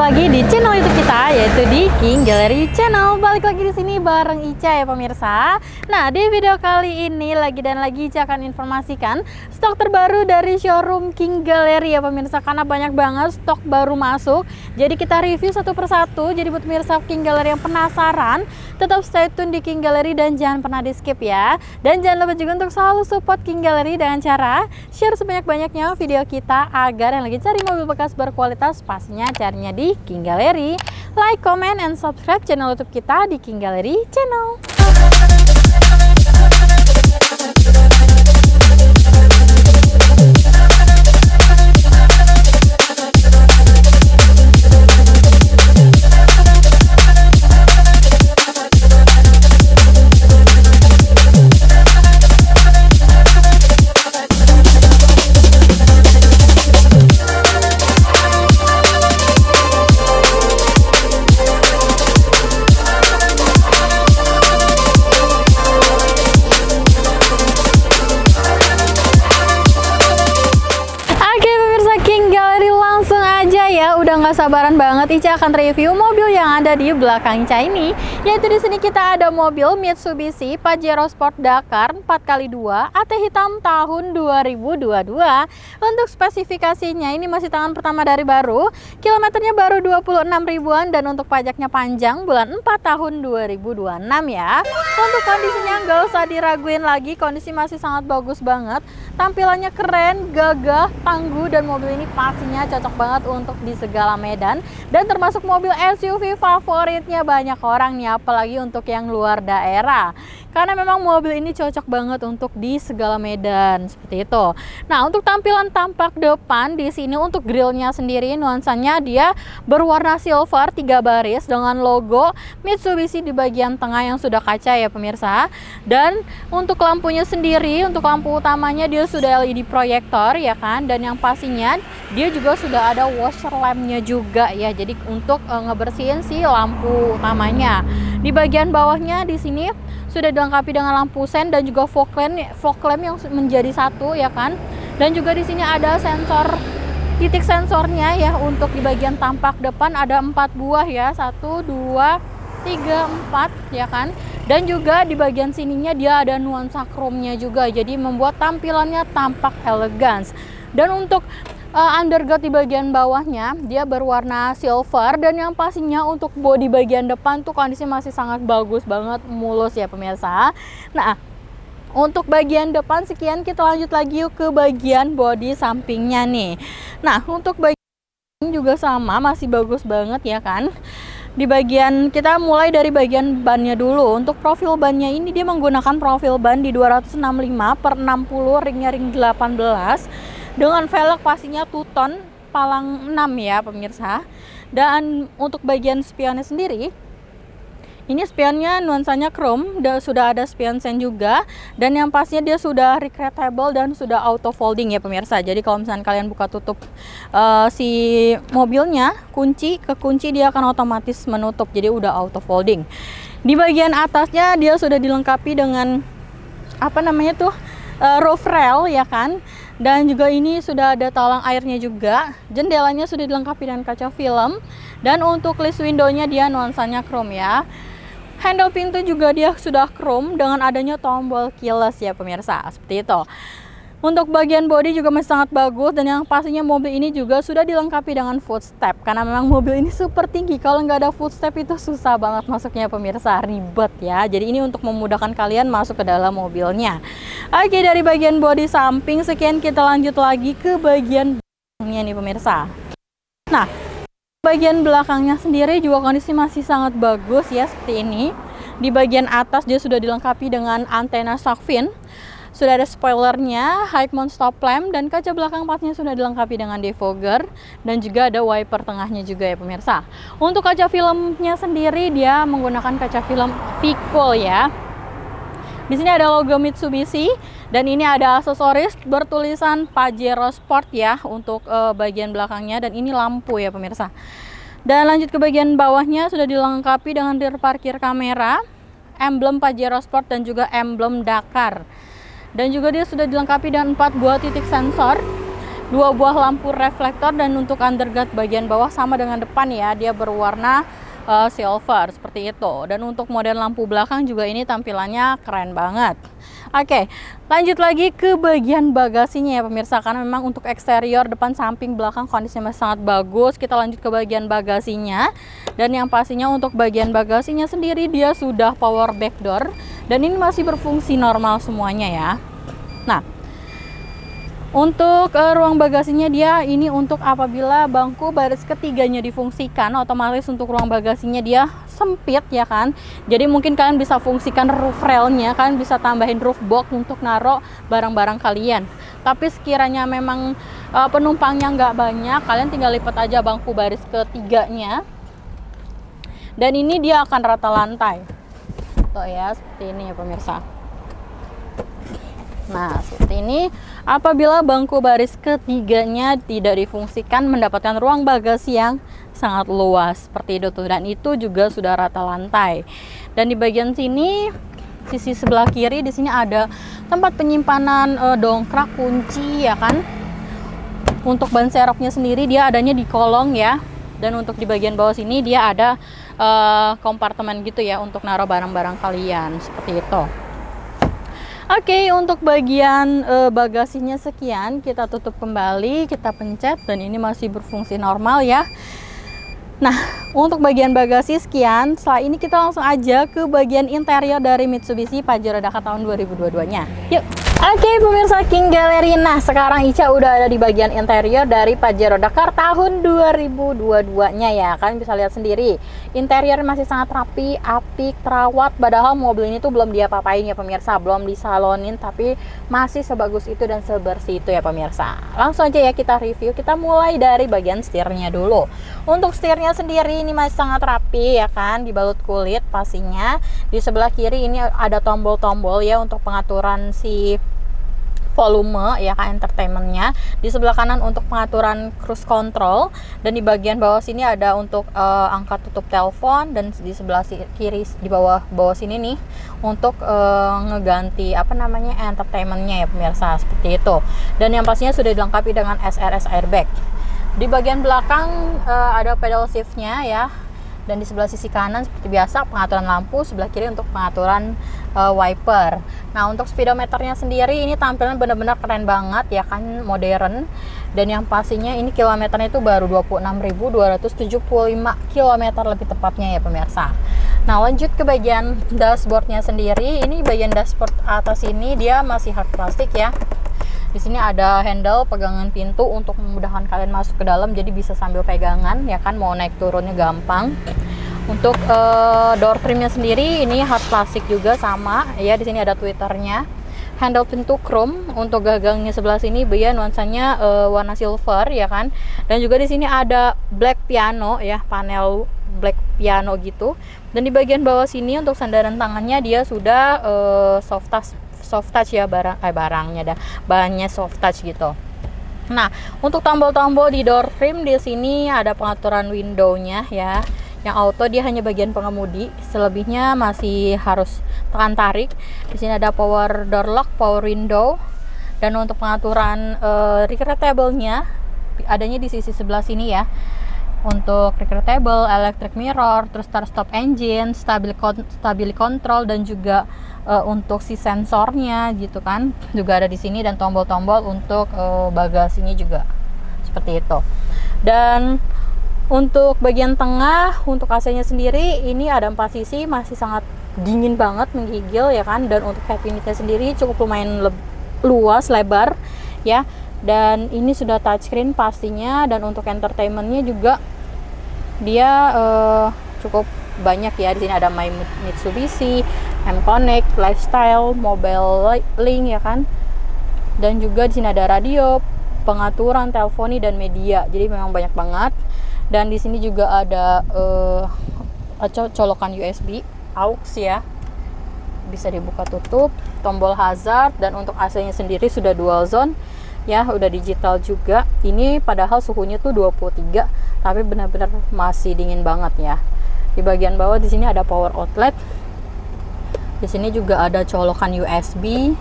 lagi di channel YouTube kita, yaitu di King Gallery Channel. Balik lagi di sini bareng Ica ya pemirsa. Nah, di video kali ini lagi Ica akan informasikan stok terbaru dari showroom King Gallery ya pemirsa, karena banyak banget stok baru masuk. Jadi kita review satu persatu. Jadi buat pemirsa King Gallery yang penasaran, tetap stay tune di King Gallery dan jangan pernah di skip ya. Dan jangan lupa juga untuk selalu support King Gallery dengan cara share sebanyak-banyaknya video kita, agar yang lagi cari mobil bekas berkualitas pastinya carinya di King Gallery. Like, comment, and subscribe channel YouTube kita di King Gallery Channel. Udah nggak sabaran banget Ica akan review mobil yang ada di belakang Ica ini, yaitu di sini kita ada mobil Mitsubishi Pajero Sport Dakar 4x2 AT hitam tahun 2022. Untuk spesifikasinya ini masih tangan pertama dari baru, kilometernya baru 26 ribuan, dan untuk pajaknya panjang bulan 4 tahun 2026 ya. Untuk kondisinya nggak usah diraguin lagi, kondisi masih sangat bagus banget, tampilannya keren, gagah, tangguh, dan mobil ini pastinya cocok banget untuk di segala medan, dan termasuk mobil SUV favoritnya banyak orang nih, apalagi untuk yang luar daerah, karena memang mobil ini cocok banget untuk di segala medan seperti itu. Nah, untuk tampilan tampak depan di sini, untuk grillnya sendiri nuansanya dia berwarna silver 3 baris dengan logo Mitsubishi di bagian tengah yang sudah kaca ya pemirsa. Dan untuk lampunya sendiri, untuk lampu utamanya dia sudah LED proyektor ya kan, dan yang pastinya dia juga sudah ada washer lampnya juga ya, jadi untuk ngebersihin si lampu utamanya. Di bagian bawahnya di sini sudah dilengkapi dengan lampu sen dan juga fog lamp yang menjadi satu ya kan, dan juga di sini ada sensor, titik sensornya ya. Untuk di bagian tampak depan ada 4 buah ya, 1, 2, 3, 4 ya kan, dan juga di bagian sininya dia ada nuansa chrome-nya juga, jadi membuat tampilannya tampak elegans. Dan untuk underguard di bagian bawahnya dia berwarna silver, dan yang pastinya untuk bodi bagian depan tuh kondisi masih sangat bagus banget, mulus ya pemirsa. Nah, untuk bagian depan sekian, kita lanjut lagi yuk ke bagian bodi sampingnya nih. Nah, untuk bagian juga sama, masih bagus banget ya kan. Di bagian, kita mulai dari bagian bannya dulu. Untuk profil bannya ini dia menggunakan profil ban di 265/60, ringnya ring 18, dengan velg pastinya two-tone palang 6 ya pemirsa. Dan untuk bagian spionnya sendiri, ini spionnya nuansanya chrome, dan sudah ada spion sen juga, dan yang pastinya dia sudah retractable dan sudah auto folding ya pemirsa. Jadi kalau misalnya kalian buka tutup si mobilnya, kunci ke kunci dia akan otomatis menutup, jadi udah auto folding. Di bagian atasnya dia sudah dilengkapi dengan apa namanya tuh, roof rail ya kan, dan juga ini sudah ada talang airnya juga. Jendelanya sudah dilengkapi dengan kaca film, dan untuk list windownya dia nuansanya chrome ya. Handle pintu juga dia sudah chrome dengan adanya tombol keyless ya pemirsa, seperti itu. Untuk bagian bodi juga masih sangat bagus, dan yang pastinya mobil ini juga sudah dilengkapi dengan footstep, karena memang mobil ini super tinggi. Kalau nggak ada footstep itu susah banget masuknya pemirsa, ribet ya. Jadi ini untuk memudahkan kalian masuk ke dalam mobilnya. Oke, dari bagian bodi samping sekian, kita lanjut lagi ke bagian belakangnya nih pemirsa. Nah, bagian belakangnya sendiri juga kondisi masih sangat bagus ya, seperti ini. Di bagian atas dia sudah dilengkapi dengan antena shark fin, sudah ada spoilernya, high mount stop lamp, dan kaca belakang pastinya sudah dilengkapi dengan defogger, dan juga ada wiper tengahnya juga ya pemirsa. Untuk kaca filmnya sendiri dia menggunakan kaca film Vicol ya. Di sini ada logo Mitsubishi, dan ini ada aksesoris bertulisan Pajero Sport ya untuk bagian belakangnya, dan ini lampu ya pemirsa. Dan lanjut ke bagian bawahnya sudah dilengkapi dengan rear parkir kamera, emblem Pajero Sport, dan juga emblem Dakar. Dan juga dia sudah dilengkapi dengan 4 buah titik sensor dua buah lampu reflektor, dan untuk underguard bagian bawah sama dengan depan ya, dia berwarna silver seperti itu. Dan untuk model lampu belakang juga ini tampilannya keren banget. Oke, lanjut lagi ke bagian bagasinya ya pemirsa, karena memang untuk eksterior depan, samping, belakang kondisinya masih sangat bagus. Kita lanjut ke bagian bagasinya, dan yang pastinya untuk bagian bagasinya sendiri dia sudah power back door, dan ini masih berfungsi normal semuanya ya. Nah, untuk ruang bagasinya dia ini untuk apabila bangku baris ketiganya difungsikan, otomatis untuk ruang bagasinya dia sempit ya kan. Jadi mungkin kalian bisa fungsikan roof railnya, kalian bisa tambahin roof box untuk naruh barang-barang kalian. Tapi sekiranya memang penumpangnya nggak banyak, kalian tinggal lipat aja bangku baris ketiganya. Dan ini dia akan rata lantai. Tuh ya, seperti ini ya pemirsa. Nah, seperti ini. Apabila bangku baris ketiganya tidak difungsikan, mendapatkan ruang bagasi yang sangat luas seperti itu tuh, dan itu juga sudah rata lantai. Dan di bagian sini, sisi sebelah kiri, di sini ada tempat penyimpanan dongkrak, kunci ya kan. Untuk ban seroknya sendiri dia adanya di kolong ya. Dan untuk di bagian bawah sini dia ada kompartemen gitu ya untuk naruh barang-barang kalian seperti itu. Oke, untuk bagian bagasinya sekian, kita tutup kembali, kita pencet, dan ini masih berfungsi normal ya. Nah, untuk bagian bagasi sekian. Setelah ini kita langsung aja ke bagian interior dari Mitsubishi Pajero Dakar tahun 2022-nya. Yuk! Oke pemirsa King Gallery, nah sekarang Ica udah ada di bagian interior dari Pajero Dakar tahun 2022-nya ya. Kalian bisa lihat sendiri, interior masih sangat rapi, apik, terawat. Padahal mobil ini tuh belum diapa-apain ya pemirsa, belum disalonin, tapi masih sebagus itu dan sebersih itu ya pemirsa. Langsung aja ya kita review, kita mulai dari bagian setirnya dulu. Untuk setirnya sendiri ini masih sangat rapi ya kan, dibalut kulit pastinya. Di sebelah kiri ini ada tombol-tombol ya untuk pengaturan si volume ya kan, entertainmentnya. Di sebelah kanan untuk pengaturan cruise control, dan di bagian bawah sini ada untuk angka tutup telepon, dan di sebelah kiri di bawah sini nih untuk ngeganti apa namanya entertainmentnya ya pemirsa, seperti itu. Dan yang pastinya sudah dilengkapi dengan SRS airbag. Di bagian belakang ada pedal shiftnya ya. Dan di sebelah sisi kanan seperti biasa pengaturan lampu, sebelah kiri untuk pengaturan wiper. Nah, untuk speedometernya sendiri ini tampilan benar-benar keren banget ya kan, modern. Dan yang pastinya ini kilometernya itu baru 26.275 km lebih tepatnya ya pemirsa. Nah, lanjut ke bagian dashboardnya sendiri. Ini bagian dashboard atas ini dia masih hard plastik ya. Di sini ada handle pegangan pintu untuk memudahkan kalian masuk ke dalam, jadi bisa sambil pegangan ya kan, mau naik turunnya gampang. Untuk door trimnya sendiri ini hard plastik juga sama ya. Di sini ada tweeternya. Handle pintu chrome, untuk gagangnya sebelah sini dia nuansanya warna silver ya kan. Dan juga di sini ada black piano ya, panel black piano gitu. Dan di bagian bawah sini untuk sandaran tangannya dia sudah soft touch ya, barangnya dah bahannya soft touch gitu. Nah, untuk tombol-tombol di door trim di sini ada pengaturan window-nya ya. Yang auto dia hanya bagian pengemudi, selebihnya masih harus tekan tarik. Di sini ada power door lock, power window, dan untuk pengaturan retractable-nya adanya di sisi sebelah sini ya. Untuk retractable, electric mirror, terus start stop engine, stability control, dan juga untuk si sensornya gitu kan juga ada di sini, dan tombol-tombol untuk bagasinya juga seperti itu. Dan untuk bagian tengah, untuk AC-nya sendiri ini ada 4 sisi, masih sangat dingin banget, menggigil ya kan. Dan untuk head unitnya sendiri cukup lumayan luas, lebar ya. Dan ini sudah touchscreen pastinya. Dan untuk entertainmentnya juga dia cukup banyak ya. Di sini ada My Mitsubishi, M-Connect, Lifestyle, Mobile Link ya kan. Dan juga di sini ada radio, pengaturan teleponi, dan media. Jadi memang banyak banget. Dan di sini juga ada colokan USB aux ya, bisa dibuka tutup, tombol hazard, dan untuk AC-nya sendiri sudah dual zone ya, udah digital juga. Ini padahal suhunya tuh 23, tapi benar-benar masih dingin banget ya. Di bagian bawah di sini ada power outlet. Di sini juga ada colokan USB.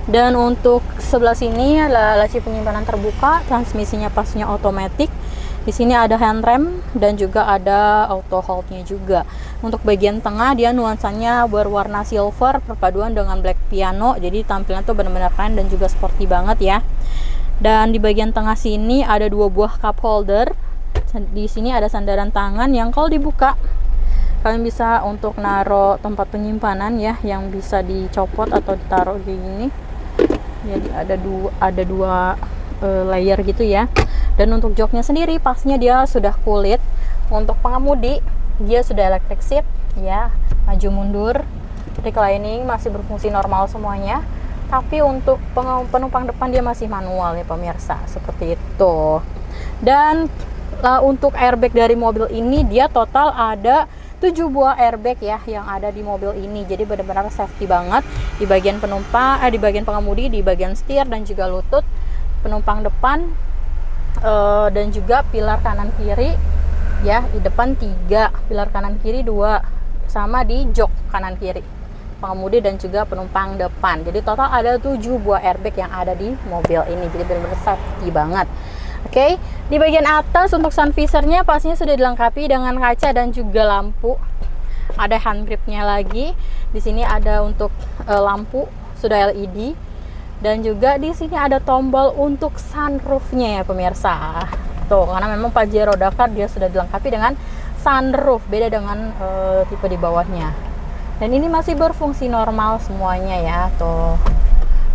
Dan untuk sebelah sini adalah laci penyimpanan terbuka, transmisinya pastinya otomatis. Di sini ada hand rem dan juga ada auto hold-nya juga. Untuk bagian tengah dia nuansanya berwarna silver perpaduan dengan black piano. Jadi tampilan tuh benar-benar keren dan juga sporty banget ya. Dan di bagian tengah sini ada 2 buah cup holder. Di sini ada sandaran tangan yang kalau dibuka kalian bisa untuk naruh tempat penyimpanan ya, yang bisa dicopot atau ditaruh gini. Jadi ada dua layer gitu ya. Dan untuk joknya sendiri pastinya dia sudah kulit. Untuk pengemudi dia sudah electric seat ya, maju mundur, reclining masih berfungsi normal semuanya. Tapi untuk penumpang depan dia masih manual ya pemirsa, seperti itu. Dan untuk airbag dari mobil ini dia total ada 7 buah airbag ya yang ada di mobil ini. Jadi benar-benar safety banget di bagian penumpang, di bagian pengemudi, di bagian setir dan juga lutut penumpang depan, dan juga pilar kanan kiri ya. Di depan 3, pilar kanan kiri 2, sama di jok kanan kiri pengemudi dan juga penumpang depan. Jadi total ada 7 buah airbag yang ada di mobil ini. Jadi benar-benar safety banget. Oke, di bagian atas untuk sun visornya pastinya sudah dilengkapi dengan kaca dan juga lampu. Ada hand gripnya lagi. Di sini ada untuk lampu sudah LED dan juga di sini ada tombol untuk sunroofnya ya pemirsa. Tuh, karena memang Pajero Dakar dia sudah dilengkapi dengan sunroof, beda dengan tipe di bawahnya. Dan ini masih berfungsi normal semuanya ya, tuh.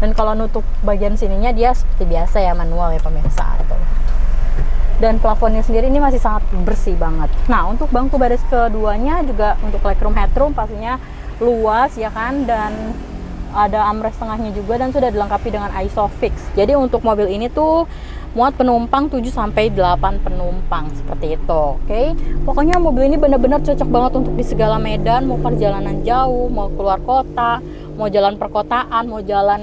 Dan kalau nutup bagian sininya dia seperti biasa ya, manual ya pemirsa. Tuh. Dan plafonnya sendiri ini masih sangat bersih banget. Nah, untuk bangku baris keduanya juga untuk legroom headroom pastinya luas ya kan, dan ada armrest tengahnya juga dan sudah dilengkapi dengan ISOFIX. Jadi untuk mobil ini tuh muat penumpang 7 sampai 8 penumpang seperti itu. Oke. Pokoknya mobil ini benar-benar cocok banget untuk di segala medan, mau perjalanan jauh, mau keluar kota, mau jalan perkotaan, mau jalan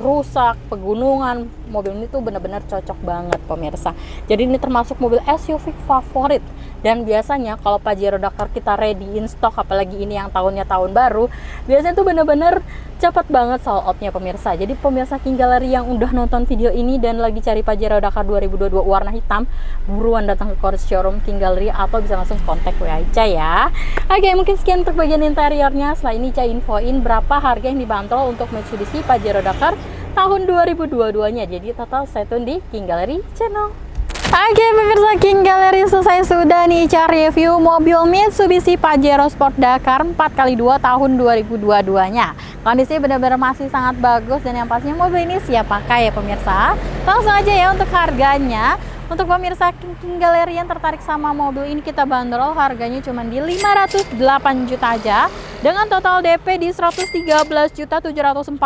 rusak, pegunungan, mobil ini tuh benar-benar cocok banget pemirsa. Jadi ini termasuk mobil SUV favorit. Dan biasanya kalau Pajero Dakar kita ready in stock, apalagi ini yang tahunnya tahun baru, biasanya tuh bener-bener cepat banget sold outnya pemirsa. Jadi pemirsa King Gallery yang udah nonton video ini dan lagi cari Pajero Dakar 2022 warna hitam, buruan datang ke core showroom King Gallery atau bisa langsung kontak WA Ica ya. Oke, mungkin sekian untuk bagian interiornya. Setelah ini Ica infoin berapa harga yang dibanderol untuk Mitsubishi Pajero Dakar tahun 2022-nya. Jadi total stay tune di King Gallery channel. Oke pemirsa King Gallery, selesai sudah nih Ica review mobil Mitsubishi Pajero Sport Dakar 4x2 tahun 2022-nya. Kondisi benar-benar masih sangat bagus dan yang pastinya mobil ini siap pakai ya pemirsa. Langsung aja ya untuk harganya. Untuk pemirsa King Gallery yang tertarik sama mobil ini, kita bandrol harganya cuma di 508 juta aja dengan total DP di 113.748.000,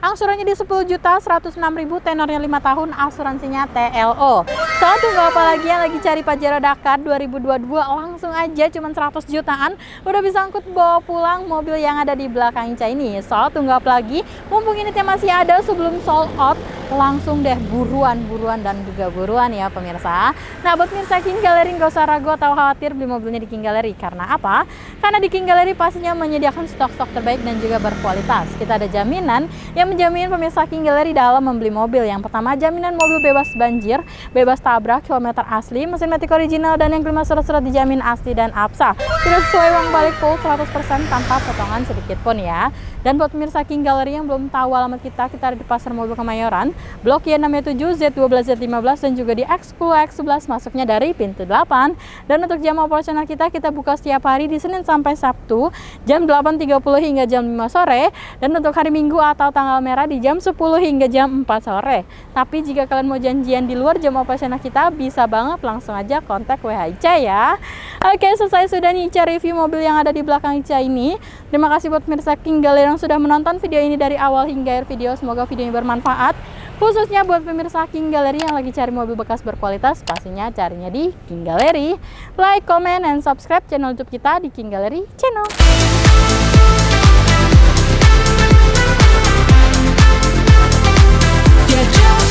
angsurannya di 10.106.000, tenornya 5 tahun, asuransinya TLO. So, tunggu apa lagi yang lagi cari Pajero Dakar 2022? Langsung aja cuma 100 jutaan udah bisa angkut bawa pulang mobil yang ada di belakang Ica ini. So, tunggu apa lagi? Mumpung unitnya masih ada sebelum sold out, langsung deh buruan dan juga buruan ya pemirsa. Nah, buat pemirsa King Gallery nggak usah ragu atau khawatir beli mobilnya di King Gallery. Karena apa? Karena di King Gallery pastinya menyediakan stok-stok terbaik dan juga berkualitas. Kita ada jaminan yang menjamin pemirsa King Gallery dalam membeli mobil. Yang pertama, jaminan mobil bebas banjir, bebas tabrak, kilometer asli, mesin matic original, dan yang kelima surat-surat dijamin asli dan absah. Tidak sesuai uang balik full 100% tanpa potongan sedikit pun ya. Dan buat pemirsa King Gallery yang belum tahu alamat kita ada di Pasar Mobil Kemayoran, Blok Y67, Z12, Z15, dan juga di X10, X11 masuknya dari pintu 8. Dan untuk jam operasional kita buka setiap hari di Senin sampai Sabtu jam 8.30 hingga jam 5 sore, dan untuk hari Minggu atau tanggal merah di jam 10 hingga jam 4 sore. Tapi jika kalian mau janjian di luar jam operasional kita, bisa banget langsung aja kontak WA Ica ya. Oke, selesai sudah nih Ica review mobil yang ada di belakang Ica ini. Terima kasih buat pemirsa King Gallery yang sudah menonton video ini dari awal hingga akhir video. Semoga video ini bermanfaat, khususnya buat pemirsa King Gallery yang lagi cari mobil bekas berkualitas. Pastinya carinya di King Gallery. Like, comment, and subscribe channel YouTube kita di King Gallery channel. Yeah,